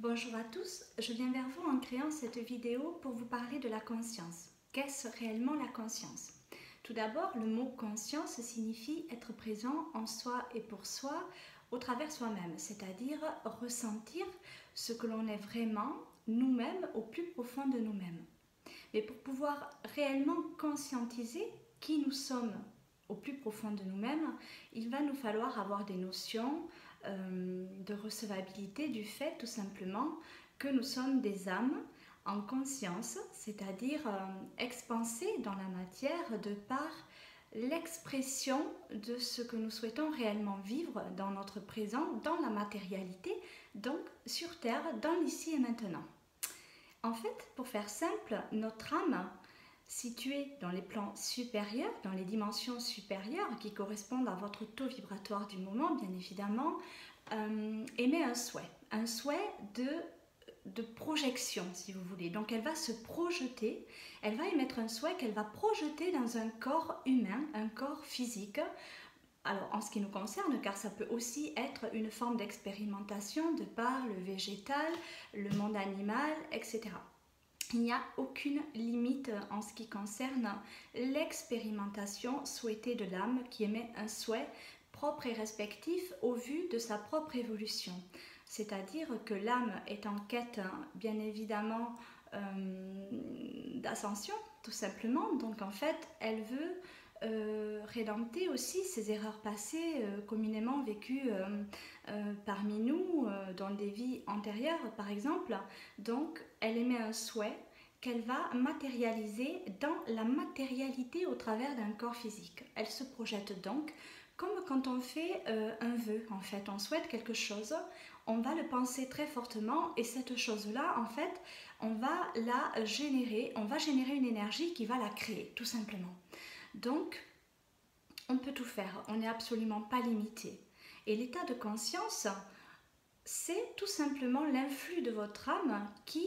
Bonjour à tous, je viens vers vous en créant cette vidéo pour vous parler de la conscience. Qu'est-ce réellement la conscience? Tout d'abord, le mot conscience signifie être présent en soi et pour soi au travers soi-même, c'est-à-dire ressentir ce que l'on est vraiment nous-mêmes au plus profond de nous-mêmes. Mais pour pouvoir réellement conscientiser qui nous sommes au plus profond de nous-mêmes, il va nous falloir avoir des notions de recevabilité du fait tout simplement que nous sommes des âmes en conscience, c'est-à-dire expansées dans la matière de par l'expression de ce que nous souhaitons réellement vivre dans notre présent, dans la matérialité, donc sur Terre, dans l'ici et maintenant. En fait, pour faire simple, notre âme, située dans les plans supérieurs, dans les dimensions supérieures qui correspondent à votre taux vibratoire du moment, bien évidemment, émet un souhait de projection, si vous voulez. Donc elle va se projeter, elle va émettre un souhait qu'elle va projeter dans un corps humain, un corps physique. Alors en ce qui nous concerne, car ça peut aussi être une forme d'expérimentation de par le végétal, le monde animal, etc. Il n'y a aucune limite en ce qui concerne l'expérimentation souhaitée de l'âme qui émet un souhait propre et respectif au vu de sa propre évolution. C'est-à-dire que l'âme est en quête, bien évidemment, d'ascension, tout simplement. Donc en fait, elle veut rédempter aussi ces erreurs passées communément vécues parmi nous dans des vies antérieures par exemple. Donc elle émet un souhait qu'elle va matérialiser dans la matérialité au travers d'un corps physique. Elle se projette donc comme quand on fait un vœu, en fait, on souhaite quelque chose, on va le penser très fortement et cette chose-là, en fait, on va la générer, on va générer une énergie qui va la créer, tout simplement. Donc, on peut tout faire, on n'est absolument pas limité. Et l'état de conscience, c'est tout simplement l'influx de votre âme qui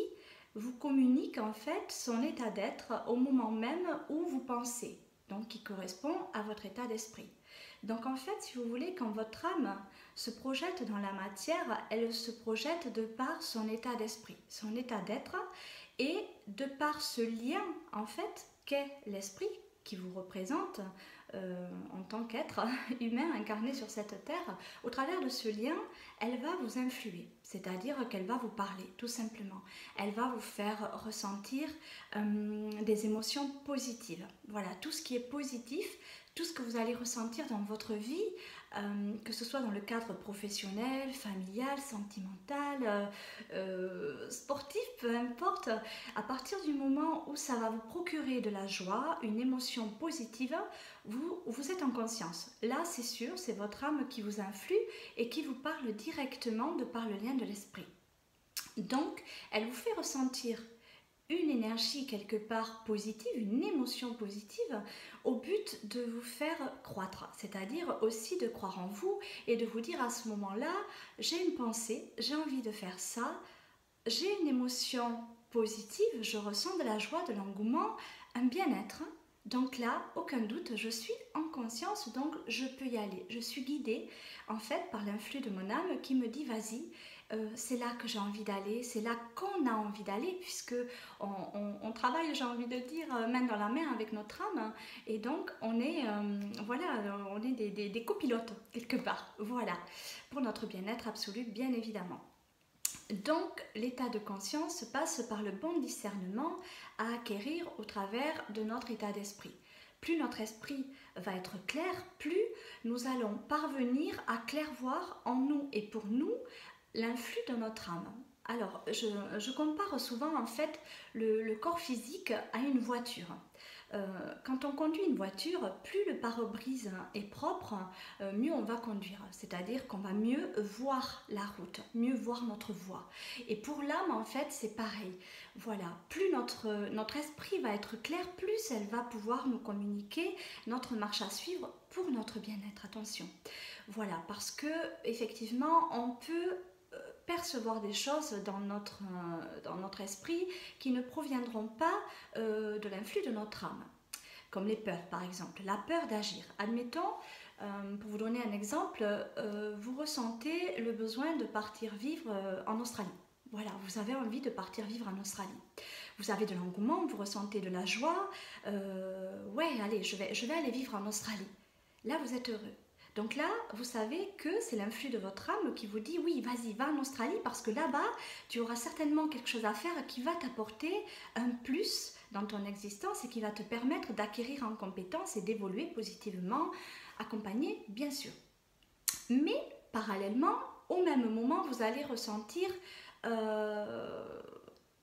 vous communique en fait son état d'être au moment même où vous pensez, donc qui correspond à votre état d'esprit. Donc en fait, si vous voulez, quand votre âme se projette dans la matière, elle se projette de par son état d'esprit, son état d'être, et de par ce lien en fait qu'est l'esprit qui vous représente en tant qu'être humain incarné sur cette terre. Au travers de ce lien, elle va vous influer, c'est-à-dire qu'elle va vous parler tout simplement. Elle va vous faire ressentir des émotions positives. Voilà, tout ce qui est positif, tout ce que vous allez ressentir dans votre vie, que ce soit dans le cadre professionnel, familial, sentimental, sportif, peu importe, à partir du moment où ça va vous procurer de la joie, une émotion positive, vous êtes en conscience. Là, c'est sûr, c'est votre âme qui vous influe et qui vous parle directement de par le lien de l'esprit. Donc, elle vous fait ressentir une énergie quelque part positive, une émotion positive, au but de vous faire croître, c'est-à-dire aussi de croire en vous et de vous dire à ce moment-là, j'ai une pensée, j'ai envie de faire ça, j'ai une émotion positive, je ressens de la joie, de l'engouement, un bien-être. Donc là, aucun doute, je suis en conscience, donc je peux y aller. Je suis guidée en fait par l'influx de mon âme qui me dit vas-y, c'est là que j'ai envie d'aller, c'est là qu'on a envie d'aller, puisque on travaille, j'ai envie de dire, main dans la main avec notre âme, et donc on est, voilà, on est des copilotes quelque part, voilà, pour notre bien-être absolu, bien évidemment. Donc, l'état de conscience passe par le bon discernement à acquérir au travers de notre état d'esprit. Plus notre esprit va être clair, plus nous allons parvenir à clairvoir en nous et pour nous l'influx de notre âme. Alors, je compare souvent en fait le corps physique à une voiture. Quand on conduit une voiture, plus le pare-brise est propre, mieux on va conduire. C'est-à-dire qu'on va mieux voir la route, mieux voir notre voie. Et pour l'âme, en fait, c'est pareil. Voilà, plus notre esprit va être clair, plus elle va pouvoir nous communiquer notre marche à suivre pour notre bien-être. Attention. Voilà, parce que effectivement, on peut percevoir des choses dans notre esprit qui ne proviendront pas de l'influx de notre âme, comme les peurs par exemple, la peur d'agir. Admettons, pour vous donner un exemple, vous ressentez le besoin de partir vivre en Australie. Voilà, vous avez envie de partir vivre en Australie. Vous avez de l'engouement, vous ressentez de la joie. Ouais, allez, je vais aller vivre en Australie. Là, vous êtes heureux. Donc là, vous savez que c'est l'influx de votre âme qui vous dit oui, vas-y, va en Australie parce que là-bas, tu auras certainement quelque chose à faire qui va t'apporter un plus dans ton existence et qui va te permettre d'acquérir en compétences et d'évoluer positivement, accompagné, bien sûr. Mais parallèlement, au même moment, vous allez ressentir euh,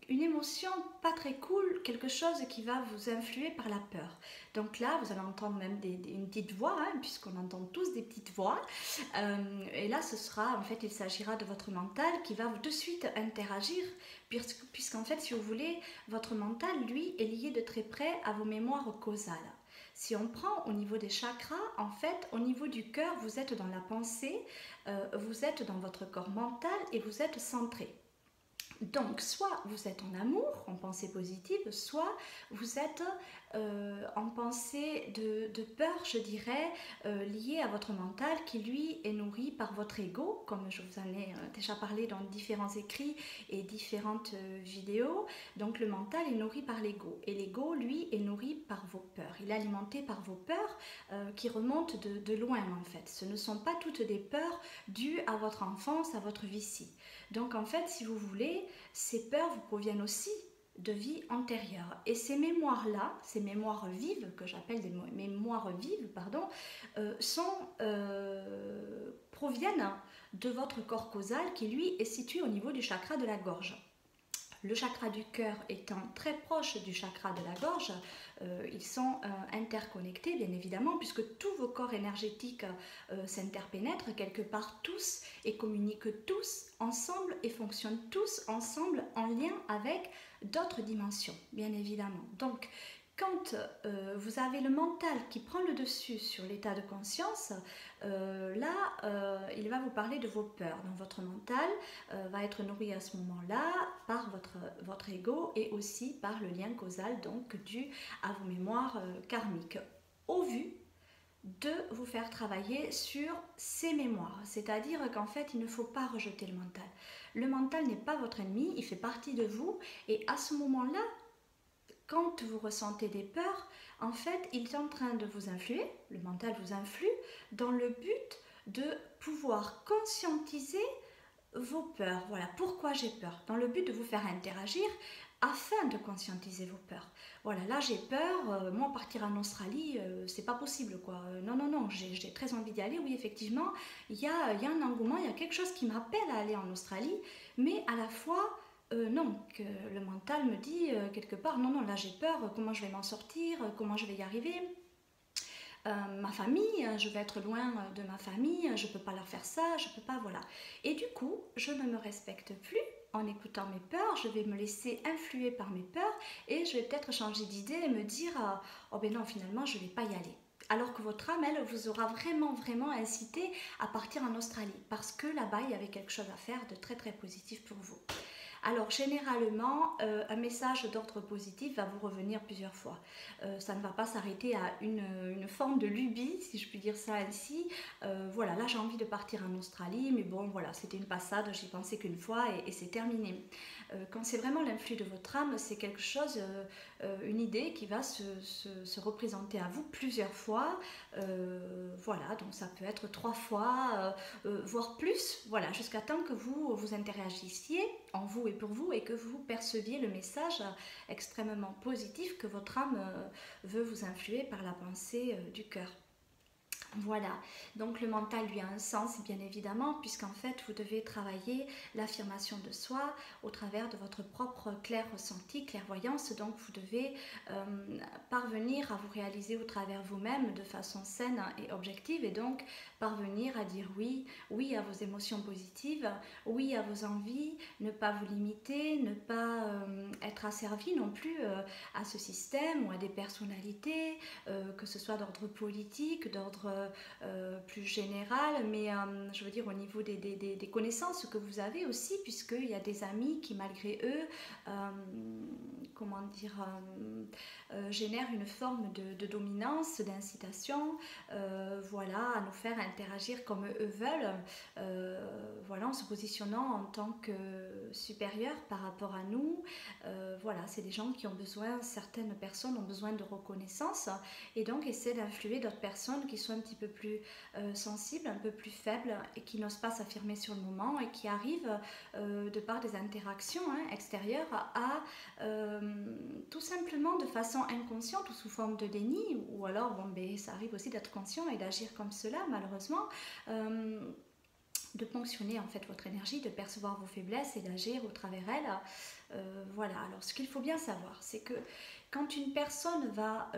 une émotion pas très cool, quelque chose qui va vous influer par la peur. Donc là, vous allez entendre même une petite voix, hein, puisqu'on entend tous des petites voix. Et là, ce sera, en fait, il s'agira de votre mental qui va de suite interagir, puisqu'en fait, si vous voulez, votre mental, lui, est lié de très près à vos mémoires causales. Si on prend au niveau des chakras, en fait, au niveau du cœur, vous êtes dans la pensée, vous êtes dans votre corps mental et vous êtes centré. Donc, soit vous êtes en amour, en pensée positive, soit vous êtes en pensée de peur, je dirais, liée à votre mental qui, lui, est nourri par votre ego, comme je vous en ai déjà parlé dans différents écrits et différentes vidéos. Donc, le mental est nourri par l'ego. Et l'ego, lui, est nourri par vos peurs. Il est alimenté par vos peurs qui remontent de loin, en fait. Ce ne sont pas toutes des peurs dues à votre enfance, à votre vie-ci. Donc en fait, si vous voulez, ces peurs vous proviennent aussi de vie antérieure. Et ces mémoires-là, ces mémoires vives, que j'appelle des mémoires vives, pardon, proviennent de votre corps causal qui, lui, est situé au niveau du chakra de la gorge. Le chakra du cœur étant très proche du chakra de la gorge, ils sont interconnectés bien évidemment puisque tous vos corps énergétiques s'interpénètrent quelque part tous et communiquent tous ensemble et fonctionnent tous ensemble en lien avec d'autres dimensions bien évidemment. Donc quand vous avez le mental qui prend le dessus sur l'état de conscience, il va vous parler de vos peurs. Donc votre mental va être nourri à ce moment-là par votre ego et aussi par le lien causal donc dû à vos mémoires karmiques. Au vu de vous faire travailler sur ces mémoires. C'est-à-dire qu'en fait, il ne faut pas rejeter le mental. Le mental n'est pas votre ennemi, il fait partie de vous et à ce moment-là, quand vous ressentez des peurs, en fait, il est en train de vous influer, le mental vous influe, dans le but de pouvoir conscientiser vos peurs. Voilà, pourquoi j'ai peur, dans le but de vous faire interagir afin de conscientiser vos peurs. Voilà, là j'ai peur, moi partir en Australie, c'est pas possible quoi. Non, non, non, j'ai très envie d'y aller. Oui, effectivement, il y a un engouement, il y a quelque chose qui m'appelle à aller en Australie, mais à la fois, non, que le mental me dit quelque part, non, non, là j'ai peur, comment je vais m'en sortir, comment je vais y arriver. Ma famille, je vais être loin de ma famille, je ne peux pas leur faire ça, je ne peux pas, voilà. Et du coup, je ne me respecte plus en écoutant mes peurs, je vais me laisser influer par mes peurs et je vais peut-être changer d'idée et me dire oh ben non, finalement, je ne vais pas y aller. Alors que votre âme, elle, vous aura vraiment, vraiment incité à partir en Australie parce que là-bas, il y avait quelque chose à faire de très, très positif pour vous. Alors généralement, un message d'ordre positif va vous revenir plusieurs fois. Ça ne va pas s'arrêter à une forme de lubie, si je puis dire ça ainsi. Voilà, là j'ai envie de partir en Australie, mais bon voilà, c'était une passade, j'y pensais qu'une fois et c'est terminé. Quand c'est vraiment l'influx de votre âme, c'est quelque chose, une idée qui va se représenter à vous plusieurs fois. Voilà, donc ça peut être 3 fois, voire plus, voilà, jusqu'à temps que vous interagissiez en vous et pour vous et que vous perceviez le message extrêmement positif que votre âme veut vous influer par la pensée du cœur. Voilà, donc le mental lui a un sens bien évidemment puisqu'en fait vous devez travailler l'affirmation de soi au travers de votre propre clair ressenti, clairvoyance, donc vous devez parvenir à vous réaliser au travers vous-même de façon saine et objective et donc parvenir à dire oui, oui à vos émotions positives, oui à vos envies, ne pas vous limiter, ne pas être asservi non plus à ce système ou à des personnalités, que ce soit d'ordre politique, d'ordre plus général, mais je veux dire au niveau des connaissances que vous avez aussi, puisqu'il y a des amis qui malgré eux, comment dire, génèrent une forme de dominance, d'incitation, voilà, à nous faire interagir comme eux veulent, voilà, en se positionnant en tant que supérieur par rapport à nous. Voilà, c'est des gens qui ont besoin, certaines personnes ont besoin de reconnaissance et donc essaient d'influer d'autres personnes qui sont un petit peu plus sensibles, un peu plus faibles et qui n'osent pas s'affirmer sur le moment et qui arrivent de par des interactions extérieures à tout simplement de façon inconsciente ou sous forme de déni, ou alors bon, ben, ça arrive aussi d'être conscient et d'agir comme cela malheureusement, de ponctionner en fait votre énergie, de percevoir vos faiblesses et d'agir au travers elles. Voilà, alors ce qu'il faut bien savoir, c'est que quand une personne va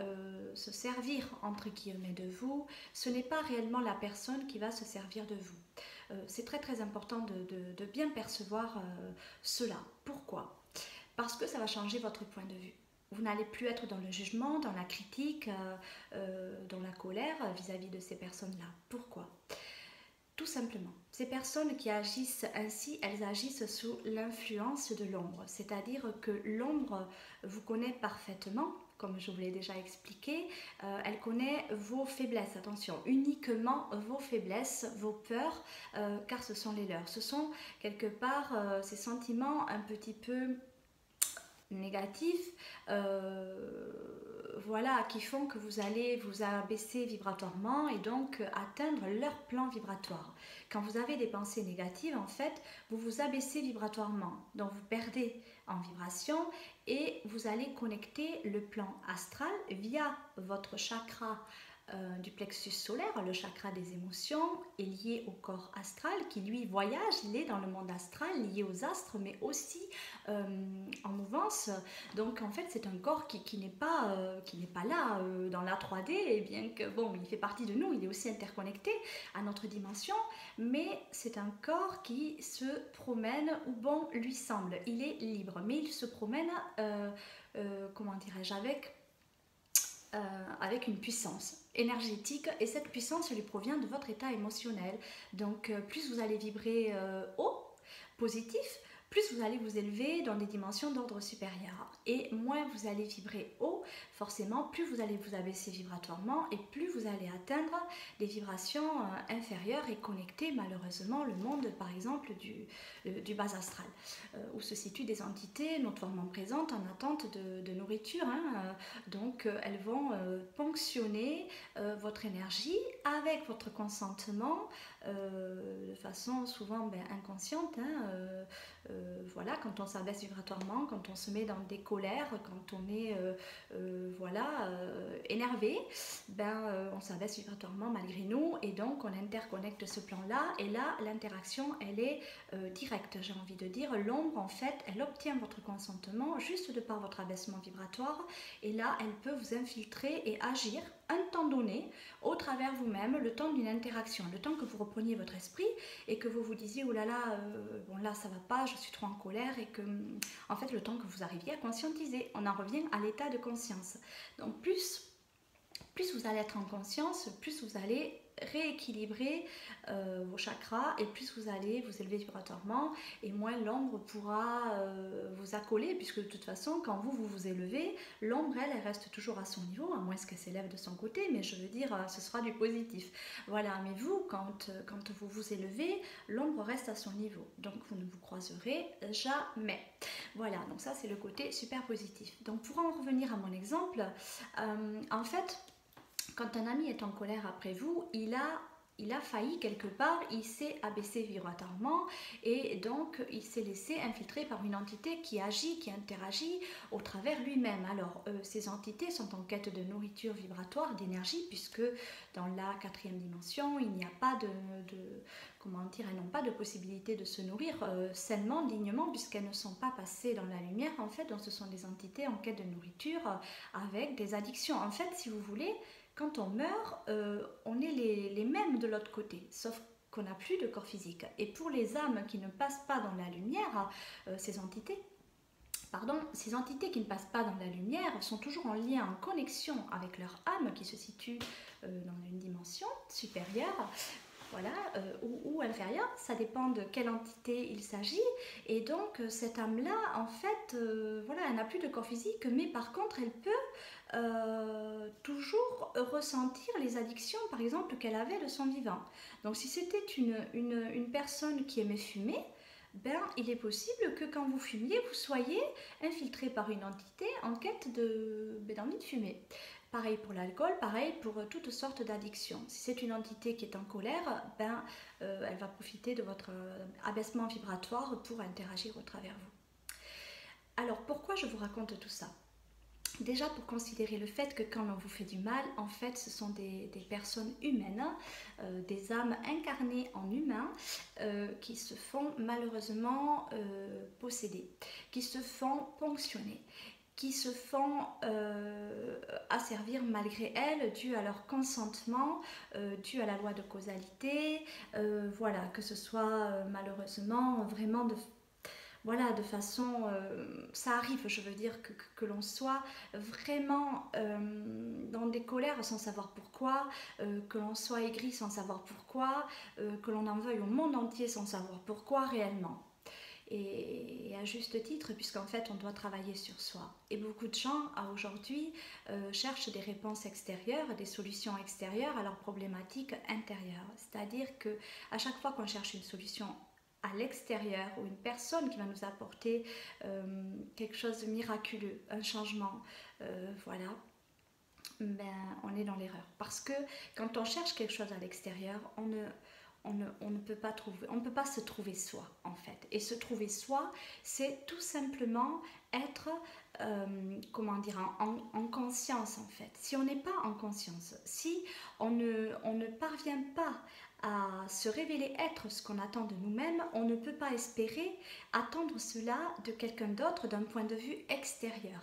se servir entre guillemets de vous, ce n'est pas réellement la personne qui va se servir de vous. C'est très très important de bien percevoir cela. Pourquoi? Parce que ça va changer votre point de vue. Vous n'allez plus être dans le jugement, dans la critique, dans la colère vis-à-vis de ces personnes-là. Pourquoi? Tout simplement, ces personnes qui agissent ainsi, elles agissent sous l'influence de l'ombre, c'est-à-dire que l'ombre vous connaît parfaitement, comme je vous l'ai déjà expliqué, elle connaît vos faiblesses, attention, uniquement vos faiblesses, vos peurs, car ce sont les leurs. Ce sont quelque part ces sentiments un petit peu négatifs, voilà, qui font que vous allez vous abaisser vibratoirement et donc atteindre leur plan vibratoire. Quand vous avez des pensées négatives, en fait, vous vous abaissez vibratoirement, donc vous perdez en vibration et vous allez connecter le plan astral via votre chakra du plexus solaire, le chakra des émotions, est lié au corps astral qui lui voyage, il est dans le monde astral, lié aux astres, mais aussi en mouvance. Donc en fait c'est un corps qui n'est pas là dans la 3D, et bien que bon, il fait partie de nous, il est aussi interconnecté à notre dimension, mais c'est un corps qui se promène où bon lui semble. Il est libre, mais il se promène, comment dirais-je, avec une puissance énergétique, et cette puissance lui provient de votre état émotionnel. Donc plus vous allez vibrer haut, positif, plus vous allez vous élever dans des dimensions d'ordre supérieur. Et moins vous allez vibrer haut, forcément, plus vous allez vous abaisser vibratoirement et plus vous allez atteindre des vibrations inférieures et connecter malheureusement le monde, par exemple, du bas astral, où se situent des entités notoirement présentes en attente de nourriture. Donc, elles vont ponctionner votre énergie avec votre consentement, de façon souvent inconsciente. Voilà, quand on s'abaisse vibratoirement, quand on se met dans des colères, quand on est voilà, énervé, on s'abaisse vibratoirement malgré nous et donc on interconnecte ce plan-là, et là l'interaction elle est directe, j'ai envie de dire. L'ombre en fait elle obtient votre consentement juste de par votre abaissement vibratoire, et là elle peut vous infiltrer et agir un temps donné au travers vous-même, le temps d'une interaction, le temps que vous repreniez votre esprit et que vous vous disiez oh là là, bon là ça va pas, je suis trop en colère, et que en fait le temps que vous arriviez à conscientiser, on en revient à l'état de conscience. Donc plus vous allez être en conscience, plus vous allez rééquilibrer vos chakras, et plus vous allez vous élever vibratoirement, et moins l'ombre pourra vous accoler, puisque de toute façon quand vous vous élevez, l'ombre elle reste toujours à son niveau, à moins qu'elle s'élève de son côté, mais je veux dire ce sera du positif. Voilà, mais vous quand vous vous élevez, l'ombre reste à son niveau, donc vous ne vous croiserez jamais. Voilà, donc ça c'est le côté super positif. Donc pour en revenir à mon exemple, en fait quand un ami est en colère après vous, il a failli quelque part, il s'est abaissé vibratoirement, et donc il s'est laissé infiltrer par une entité qui agit, qui interagit au travers lui-même. Alors ces entités sont en quête de nourriture vibratoire, d'énergie, puisque dans la 4e dimension, il n'y a pas comment dire, elles n'ont pas de possibilité de se nourrir sainement, dignement, puisqu'elles ne sont pas passées dans la lumière en fait. Donc ce sont des entités en quête de nourriture avec des addictions. En fait, si vous voulez, quand on meurt, on est les mêmes de l'autre côté, sauf qu'on n'a plus de corps physique. Et pour les âmes qui ne passent pas dans la lumière, ces entités pardon, ces entités qui ne passent pas dans la lumière sont toujours en lien, en connexion avec leur âme qui se situe dans une dimension supérieure, voilà, ou inférieure, ça dépend de quelle entité il s'agit. Et donc cette âme-là, en fait, voilà, elle n'a plus de corps physique, mais par contre, elle peut toujours ressentir les addictions, par exemple, qu'elle avait de son vivant. Donc si c'était une personne qui aimait fumer, ben, il est possible que quand vous fumiez, vous soyez infiltré par une entité en quête d'envie de fumer. Pareil pour l'alcool, pareil pour toutes sortes d'addictions. Si c'est une entité qui est en colère, ben, elle va profiter de votre abaissement vibratoire pour interagir au travers vous. Alors pourquoi je vous raconte tout ça? Déjà pour considérer le fait que quand on vous fait du mal, en fait ce sont des personnes humaines, des âmes incarnées en humains qui se font malheureusement posséder, qui se font ponctionner, qui se font asservir malgré elles, dû à leur consentement, dû à la loi de causalité, voilà, que ce soit malheureusement vraiment de façon, ça arrive, je veux dire, que l'on soit vraiment dans des colères sans savoir pourquoi, que l'on soit aigri sans savoir pourquoi, que l'on en veuille au monde entier sans savoir pourquoi réellement. Et à juste titre, puisqu'en fait on doit travailler sur soi. Et beaucoup de gens aujourd'hui cherchent des réponses extérieures, des solutions extérieures à leurs problématiques intérieures. C'est-à-dire que à chaque fois qu'on cherche une solution à l'extérieur ou une personne qui va nous apporter quelque chose de miraculeux, un changement, voilà, ben, on est dans l'erreur. Parce que quand on cherche quelque chose à l'extérieur, on ne peut pas trouver, on ne peut pas se trouver soi en fait. Et se trouver soi, c'est tout simplement être, comment dire, en conscience en fait. Si on n'est pas en conscience, si on ne parvient pas à se révéler être ce qu'on attend de nous-mêmes, on ne peut pas espérer attendre cela de quelqu'un d'autre d'un point de vue extérieur.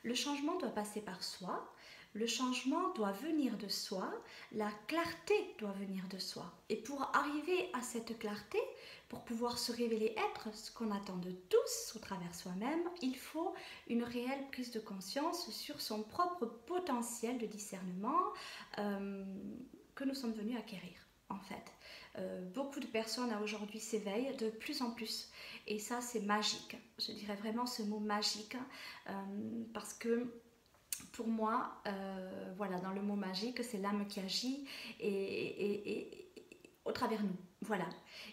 Le changement doit passer par soi. Le changement doit venir de soi, la clarté doit venir de soi. Et pour arriver à cette clarté, pour pouvoir se révéler être ce qu'on attend de tous au travers soi-même, il faut une réelle prise de conscience sur son propre potentiel de discernement que nous sommes venus acquérir. En fait, beaucoup de personnes aujourd'hui s'éveillent de plus en plus et ça c'est magique. Je dirais vraiment ce mot magique parce que pour moi, voilà, dans le mot magique, c'est l'âme qui agit et au travers nous, voilà,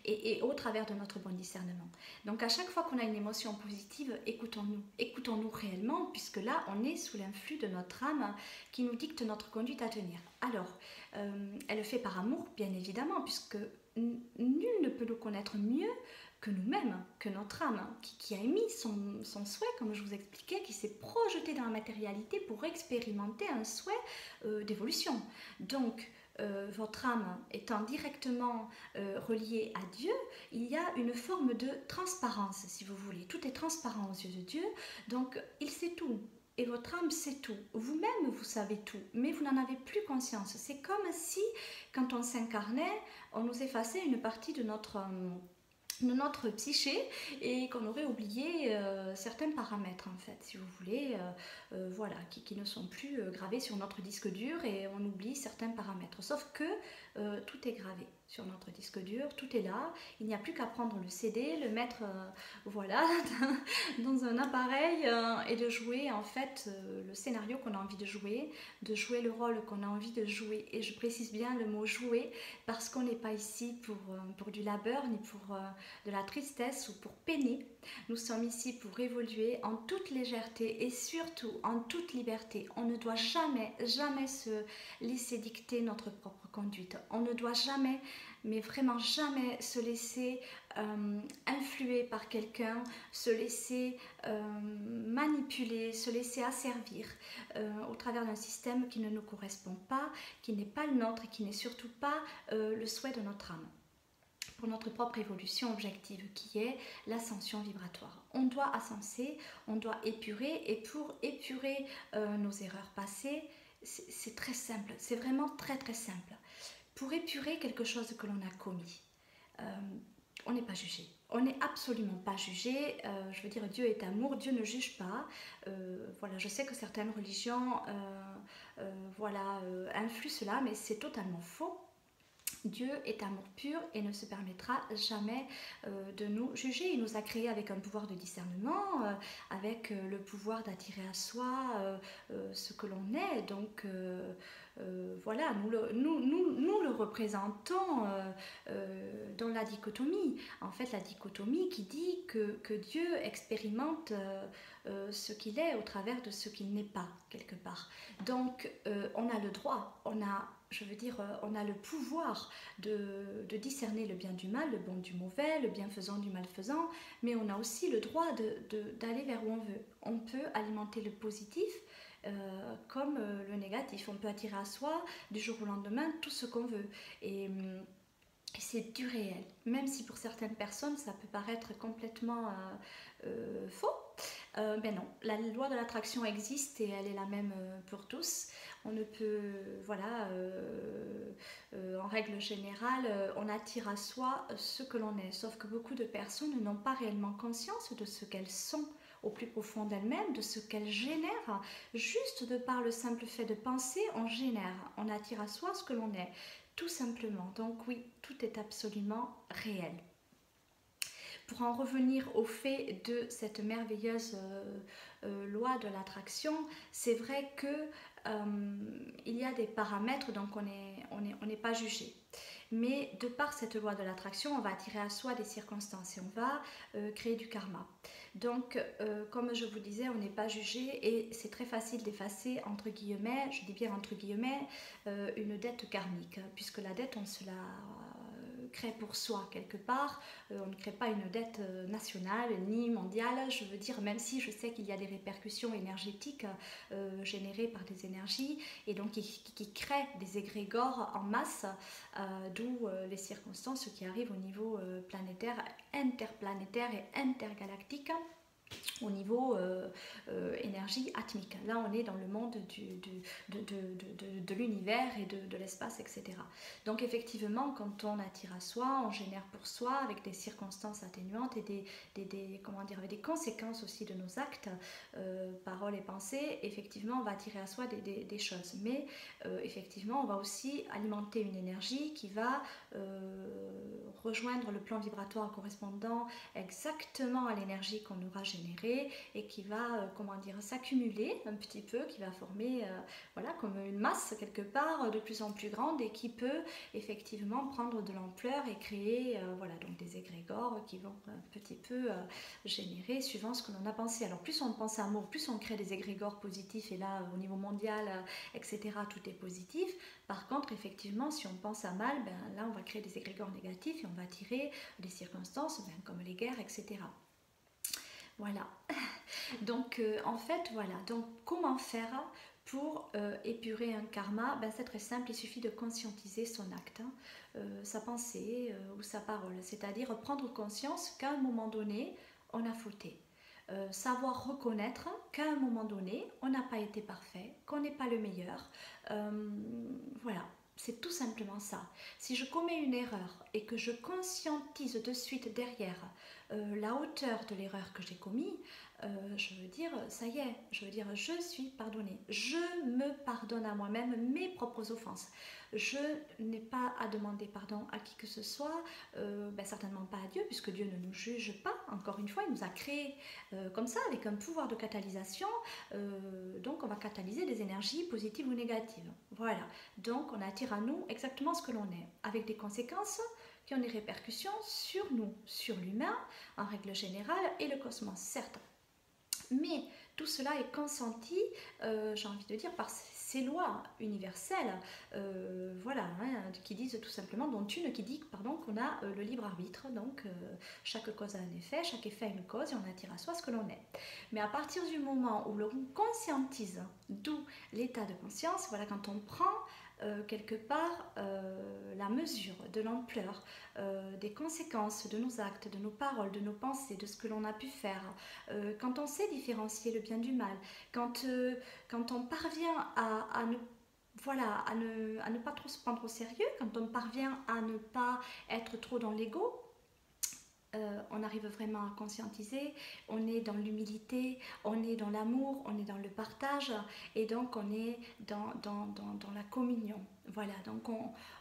et au travers de notre bon discernement. Donc à chaque fois qu'on a une émotion positive, écoutons-nous réellement, puisque là, on est sous l'influx de notre âme qui nous dicte notre conduite à tenir. Alors, elle le fait par amour, bien évidemment, puisque nul ne peut nous connaître mieux que nous-mêmes, que notre âme, qui a émis son souhait, comme je vous expliquais, qui s'est projeté dans la matérialité pour expérimenter un souhait d'évolution. Donc, votre âme étant directement reliée à Dieu, il y a une forme de transparence, si vous voulez. Tout est transparent aux yeux de Dieu, donc il sait tout. Et votre âme sait tout. Vous-même, vous savez tout, mais vous n'en avez plus conscience. C'est comme si, quand on s'incarnait, on nous effaçait une partie de notre psyché et qu'on aurait oublié certains paramètres en fait, si vous voulez, voilà, qui ne sont plus gravés sur notre disque dur et on oublie certains paramètres. Sauf que tout est gravé sur notre disque dur, tout est là, il n'y a plus qu'à prendre le CD, le mettre voilà, dans un appareil et de jouer en fait le scénario qu'on a envie de jouer le rôle qu'on a envie de jouer. Et je précise bien le mot jouer parce qu'on n'est pas ici pour du labeur ni pour de la tristesse ou pour peiner. Nous sommes ici pour évoluer en toute légèreté et surtout en toute liberté. On ne doit jamais, jamais se laisser dicter notre propre conduite. On ne doit jamais, mais vraiment jamais se laisser influer par quelqu'un, se laisser manipuler, se laisser asservir au travers d'un système qui ne nous correspond pas, qui n'est pas le nôtre et qui n'est surtout pas le souhait de notre âme, pour notre propre évolution objective qui est l'ascension vibratoire. On doit ascenser, on doit épurer, et pour épurer nos erreurs passées, c'est très simple, c'est vraiment très très simple. Pour épurer quelque chose que l'on a commis, on n'est pas jugé. On n'est absolument pas jugé, je veux dire Dieu est amour, Dieu ne juge pas. Voilà, je sais que certaines religions voilà, influent cela, mais c'est totalement faux. Dieu est amour pur et ne se permettra jamais de nous juger. Il nous a créés avec un pouvoir de discernement, avec le pouvoir d'attirer à soi ce que l'on est. Donc voilà, nous le représentons dans la dichotomie. En fait, la dichotomie qui dit que Dieu expérimente ce qu'il est au travers de ce qu'il n'est pas, quelque part. Donc on a le droit, on a je veux dire, on a le pouvoir de discerner le bien du mal, le bon du mauvais, le bienfaisant du malfaisant, mais on a aussi le droit d'aller vers où on veut. On peut alimenter le positif comme le négatif. On peut attirer à soi du jour au lendemain tout ce qu'on veut. Et c'est du réel, même si pour certaines personnes ça peut paraître complètement faux. Ben non, la loi de l'attraction existe et elle est la même pour tous. On ne peut, voilà, en règle générale, on attire à soi ce que l'on est. Sauf que beaucoup de personnes n'ont pas réellement conscience de ce qu'elles sont au plus profond d'elles-mêmes, de ce qu'elles génèrent. Juste de par le simple fait de penser, on génère, on attire à soi ce que l'on est. Tout simplement. Donc oui, tout est absolument réel. Pour en revenir au fait de cette merveilleuse loi de l'attraction, c'est vrai que il y a des paramètres, donc on n'est pas jugé. Mais de par cette loi de l'attraction, on va attirer à soi des circonstances et on va créer du karma. Donc, comme je vous disais, on n'est pas jugé et c'est très facile d'effacer, entre guillemets, je dis bien entre guillemets, une dette karmique, puisque la dette, on se la crée pour soi quelque part, on ne crée pas une dette nationale ni mondiale, je veux dire, même si je sais qu'il y a des répercussions énergétiques générées par des énergies et donc qui créent des égrégores en masse, d'où les circonstances qui arrivent au niveau planétaire, interplanétaire et intergalactique, au niveau énergie atmique. Là, on est dans le monde de l'univers et de l'espace, etc. Donc, effectivement, quand on attire à soi, on génère pour soi avec des circonstances atténuantes et comment dire, avec des conséquences aussi de nos actes, paroles et pensées. Effectivement, on va attirer à soi des choses. Mais effectivement, on va aussi alimenter une énergie qui va rejoindre le plan vibratoire correspondant exactement à l'énergie qu'on aura générée et qui va, comment dire, s'accumuler un petit peu, qui va former, voilà, comme une masse quelque part de plus en plus grande et qui peut effectivement prendre de l'ampleur et créer, voilà, donc des égrégores qui vont un petit peu générer suivant ce que l'on a pensé. Alors plus on pense à amour, plus on crée des égrégores positifs et là, au niveau mondial, etc., tout est positif. Par contre, effectivement, si on pense à mal, ben, là, on va créer des égrégores négatifs et on va attirer des circonstances ben, comme les guerres, etc. Voilà. Donc, en fait, voilà. Donc, comment faire pour épurer un karma? Ben, c'est très simple, il suffit de conscientiser son acte, hein, sa pensée ou sa parole. C'est-à-dire prendre conscience qu'à un moment donné, on a fauté. Savoir reconnaître qu'à un moment donné, on n'a pas été parfait, qu'on n'est pas le meilleur. Voilà, c'est tout simplement ça. Si je commets une erreur et que je conscientise de suite derrière la hauteur de l'erreur que j'ai commise, je veux dire, ça y est, je veux dire, je suis pardonnée. Je me pardonne à moi-même mes propres offenses. Je n'ai pas à demander pardon à qui que ce soit, ben certainement pas à Dieu, puisque Dieu ne nous juge pas. Encore une fois, il nous a créés comme ça, avec un pouvoir de catalysation. Donc, on va catalyser des énergies positives ou négatives. Voilà. Donc, on attire à nous exactement ce que l'on est, avec des conséquences qui ont des répercussions sur nous, sur l'humain, en règle générale, et le cosmos, certes. Mais tout cela est consenti, j'ai envie de dire, par ces lois universelles, voilà, hein, qui disent tout simplement, dont une qui dit pardon, qu'on a le libre arbitre, donc chaque cause a un effet, chaque effet a une cause, et on attire à soi ce que l'on est. Mais à partir du moment où l'on conscientise, d'où l'état de conscience, voilà, quand on prend quelque part la mesure de l'ampleur des conséquences de nos actes, de nos paroles, de nos pensées, de ce que l'on a pu faire, quand on sait différencier le bien du mal, quand on parvient à ne voilà, à ne pas trop se prendre au sérieux, quand on parvient à ne pas être trop dans l'ego, on arrive vraiment à conscientiser, on est dans l'humilité, on est dans l'amour, on est dans le partage et donc on est dans la communion. Voilà, donc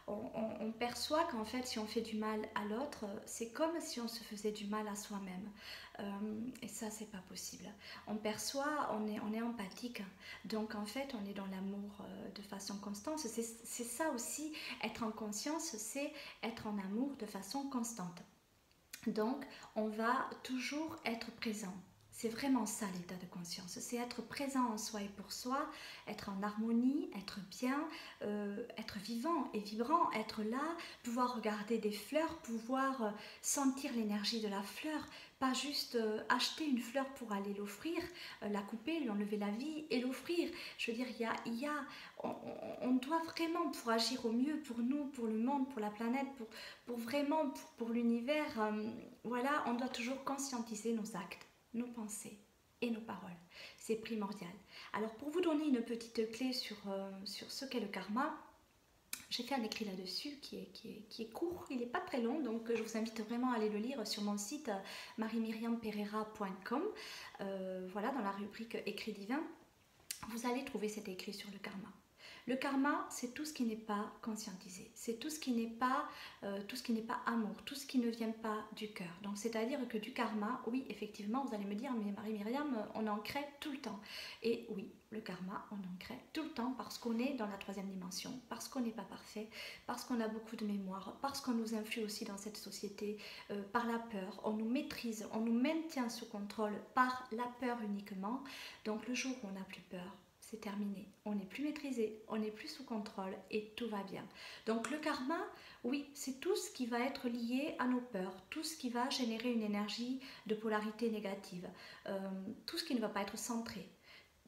on perçoit qu'en fait si on fait du mal à l'autre, c'est comme si on se faisait du mal à soi-même. Et ça, c'est pas possible. On perçoit, on est empathique, donc en fait on est dans l'amour de façon constante. C'est ça aussi, être en conscience, c'est être en amour de façon constante. Donc, on va toujours être présent. C'est vraiment ça l'état de conscience. C'est être présent en soi et pour soi, être en harmonie, être bien, être vivant et vibrant, être là, pouvoir regarder des fleurs, pouvoir sentir l'énergie de la fleur, pas juste acheter une fleur pour aller l'offrir, la couper, lui enlever la vie et l'offrir. Je veux dire, on doit vraiment, pour agir au mieux pour nous, pour le monde, pour la planète, pour vraiment, pour l'univers, voilà, on doit toujours conscientiser nos actes, nos pensées et nos paroles. C'est primordial. Alors pour vous donner une petite clé sur ce qu'est le karma, j'ai fait un écrit là-dessus qui est court, il n'est pas très long, donc je vous invite vraiment à aller le lire sur mon site marimiriamperera.com. Voilà, dans la rubrique écrit divin, vous allez trouver cet écrit sur le karma. Le karma, c'est tout ce qui n'est pas conscientisé, c'est tout ce qui n'est pas, tout ce qui n'est pas amour, tout ce qui ne vient pas du cœur. Donc c'est-à-dire que du karma, oui, effectivement, vous allez me dire, mais Marie-Myriam, on en crée tout le temps. Et oui, le karma, on en crée tout le temps parce qu'on est dans la troisième dimension, parce qu'on n'est pas parfait, parce qu'on a beaucoup de mémoire, parce qu'on nous influe aussi dans cette société par la peur, on nous maîtrise, on nous maintient sous contrôle par la peur uniquement. Donc le jour où on n'a plus peur, c'est terminé. On n'est plus maîtrisé, on n'est plus sous contrôle et tout va bien. Donc le karma, oui, c'est tout ce qui va être lié à nos peurs, tout ce qui va générer une énergie de polarité négative, tout ce qui ne va pas être centré,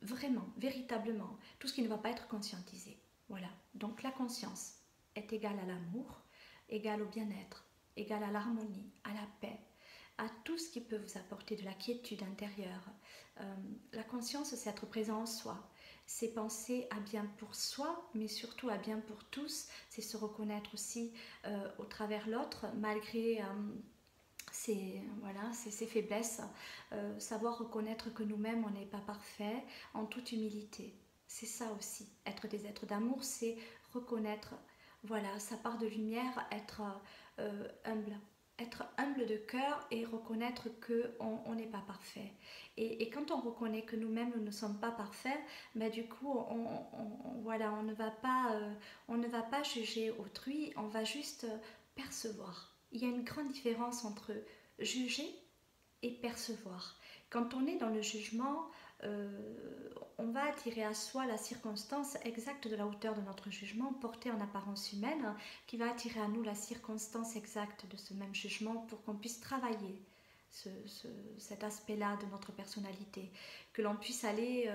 vraiment, véritablement, tout ce qui ne va pas être conscientisé. Voilà, donc la conscience est égale à l'amour, égale au bien-être, égale à l'harmonie, à la paix, à tout ce qui peut vous apporter de la quiétude intérieure. La conscience, c'est être présent en soi, c'est penser à bien pour soi, mais surtout à bien pour tous, c'est se reconnaître aussi au travers l'autre, malgré ses faiblesses, savoir reconnaître que nous-mêmes, on n'est pas parfait, en toute humilité. C'est ça aussi, être des êtres d'amour, c'est reconnaître, voilà, sa part de lumière, humble. Être humble de cœur et reconnaître qu'on n'est pas parfait. Et quand on reconnaît que nous-mêmes, nous ne sommes pas parfaits, bah, du coup, voilà, on ne va pas juger autrui, on va juste percevoir. Il y a une grande différence entre juger et percevoir. Quand on est dans le jugement, on va attirer à soi la circonstance exacte de la hauteur de notre jugement, portée en apparence humaine, qui va attirer à nous la circonstance exacte de ce même jugement pour qu'on puisse travailler cet aspect-là de notre personnalité, que l'on puisse aller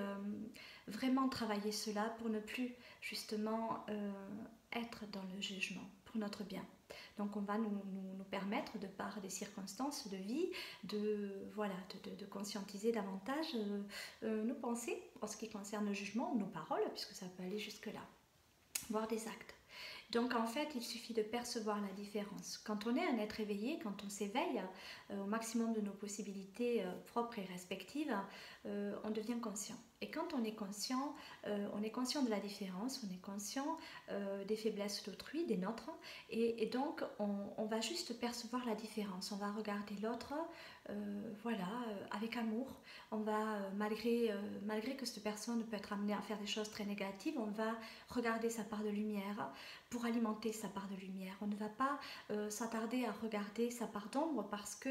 vraiment travailler cela pour ne plus justement être dans le jugement, pour notre bien. Donc on va nous permettre, de par des circonstances de vie, de conscientiser davantage nos pensées en ce qui concerne le jugement, ou nos paroles, puisque ça peut aller jusque-là, voire des actes. Donc en fait, il suffit de percevoir la différence. Quand on est un être éveillé, quand on s'éveille au maximum de nos possibilités propres et respectives, on devient conscient. Et quand on est conscient de la différence, on est conscient des faiblesses d'autrui, des nôtres, et donc on va juste percevoir la différence. On va regarder l'autre, avec amour. On va, malgré que cette personne peut être amenée à faire des choses très négatives, on va regarder sa part de lumière pour alimenter sa part de lumière. On ne va pas s'attarder à regarder sa part d'ombre parce que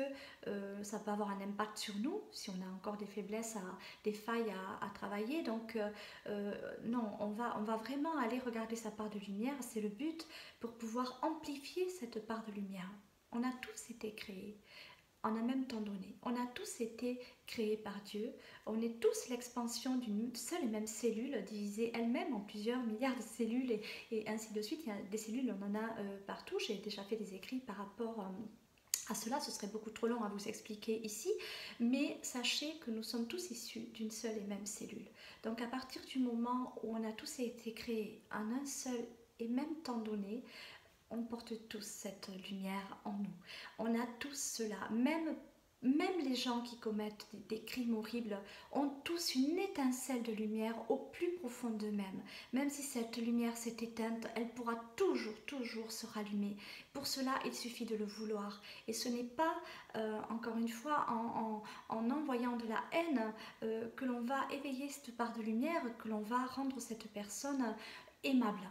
ça peut avoir un impact sur nous si on a encore des faiblesses, des failles à travailler. Donc non, on va vraiment aller regarder sa part de lumière. C'est le but pour pouvoir amplifier cette part de lumière. On a tous été créés en un même temps donné. On a tous été créés par Dieu. On est tous l'expansion d'une seule et même cellule, divisée elle-même en plusieurs milliards de cellules et ainsi de suite. Il y a des cellules, on en a partout. J'ai déjà fait des écrits par rapport à cela. Ce serait beaucoup trop long à vous expliquer ici. Mais sachez que nous sommes tous issus d'une seule et même cellule. Donc à partir du moment où on a tous été créés en un seul et même temps donné, On porte tous cette lumière en nous. On a tous cela. Même les gens qui commettent des crimes horribles ont tous une étincelle de lumière au plus profond d'eux-mêmes. Même si cette lumière s'est éteinte, elle pourra toujours se rallumer. Pour cela, il suffit de le vouloir. Et ce n'est pas, encore une fois, en envoyant de la haine que l'on va éveiller cette part de lumière, que l'on va rendre cette personne aimable.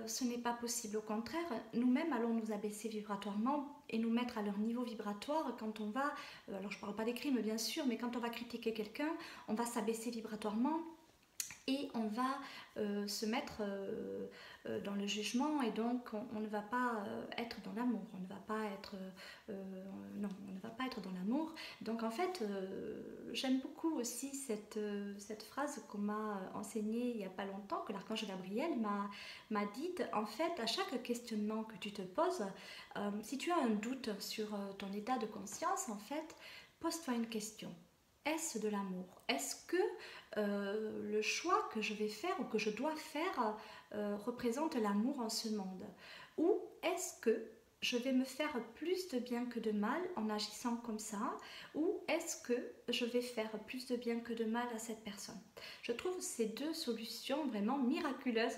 Ce n'est pas possible. Au contraire, nous-mêmes allons nous abaisser vibratoirement et nous mettre à leur niveau vibratoire quand on va, alors je ne parle pas des crimes bien sûr, mais quand on va critiquer quelqu'un, on va s'abaisser vibratoirement et on va se mettre dans le jugement et donc on ne va pas être dans l'amour, on ne va pas être non, on ne va pas être dans l'amour. Donc en fait, j'aime beaucoup aussi cette phrase qu'on m'a enseignée il n'y a pas longtemps, que l'archange Gabriel m'a dite. En fait, à chaque questionnement que tu te poses, si tu as un doute sur ton état de conscience, en fait, pose-toi une question. Est-ce de l'amour? Est-ce que le choix que je vais faire ou que je dois faire représente l'amour en ce monde? Ou est-ce que je vais me faire plus de bien que de mal en agissant comme ça? Ou est-ce que je vais faire plus de bien que de mal à cette personne? Je trouve ces deux solutions vraiment miraculeuses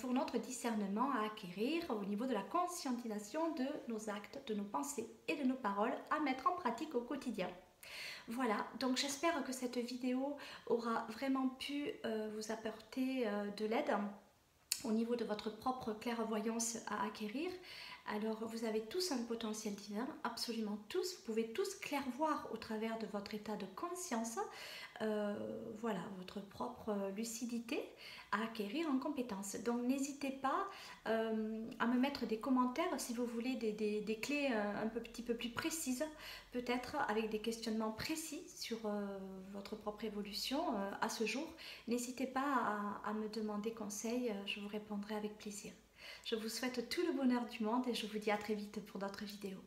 pour notre discernement à acquérir au niveau de la conscientisation de nos actes, de nos pensées et de nos paroles à mettre en pratique au quotidien. Voilà, donc j'espère que cette vidéo aura vraiment pu vous apporter de l'aide au niveau de votre propre clairvoyance à acquérir. Alors vous avez tous un potentiel divin, absolument tous, vous pouvez tous clairvoir au travers de votre état de conscience, voilà, votre propre lucidité à acquérir en compétence. Donc n'hésitez pas à me mettre des commentaires si vous voulez des clés petit peu plus précises, peut-être avec des questionnements précis sur votre propre évolution à ce jour. N'hésitez pas à me demander conseil, je vous répondrai avec plaisir. Je vous souhaite tout le bonheur du monde et je vous dis à très vite pour d'autres vidéos.